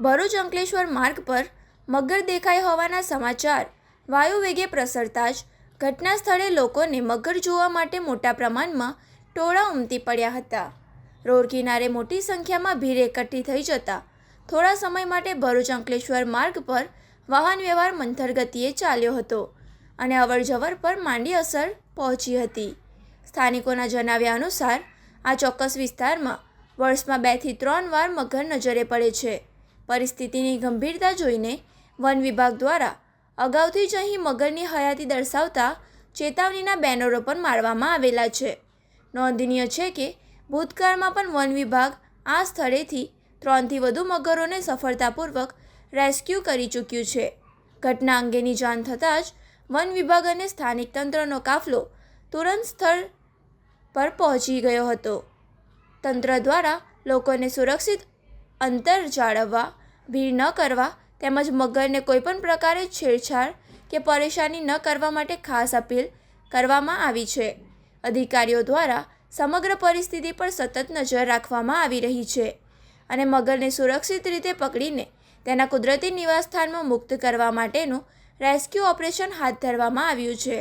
ભરૂચ અંકલેશ્વર માર્ગ પર મગર દેખાઈ હોવાના સમાચાર વાયુ વેગે પ્રસરતા જ ઘટના સ્થળે લોકોને મગર જોવા માટે મોટા પ્રમાણમાં ટોળા ઉમટી પડ્યા હતા. રોડ કિનારે મોટી સંખ્યામાં ભીડ એકઠી થઈ જતા થોડા સમય માટે ભરૂચ અંકલેશ્વર માર્ગ પર વાહન વ્યવહાર મંથર ગતિએ ચાલ્યો હતો અને અવરજવર પર માંડી અસર પહોંચી હતી. સ્થાનિકોના જણાવ્યા અનુસાર આ ચોક્કસ વિસ્તારમાં વર્ષમાં 2 થી 3 વાર મગર નજરે પડે છે. પરિસ્થિતિની ગંભીરતા જોઈને વન વિભાગ દ્વારા અગાઉથી જ અહીં મગરની હયાતી દર્શાવતા ચેતવણીના બેનરો પણ મારવામાં આવેલા છે. નોંધનીય છે કે ભૂતકાળમાં પણ વન વિભાગ આ સ્થળેથી 3 થી વધુ મગરોને સફળતાપૂર્વક રેસ્ક્યુ કરી ચૂક્યું છે. ઘટના અંગેની જાણ થતાં જ વન વિભાગ અને સ્થાનિક તંત્રનો કાફલો તુરંત સ્થળ પર પહોંચી ગયો હતો. તંત્ર દ્વારા લોકોને સુરક્ષિત અંતર જાળવવા, ભીડ ન કરવા તેમજ મગરને કોઈપણ પ્રકારે છેડછાડ કે પરેશાની ન કરવા માટે ખાસ અપીલ કરવામાં આવી છે. અધિકારીઓ દ્વારા સમગ્ર પરિસ્થિતિ પર સતત નજર રાખવામાં આવી રહી છે અને મગરને સુરક્ષિત રીતે પકડીને તેના કુદરતી નિવાસસ્થાનમાં મુક્ત કરવા માટેનું રેસ્ક્યુ ઓપરેશન હાથ ધરવામાં આવ્યું છે.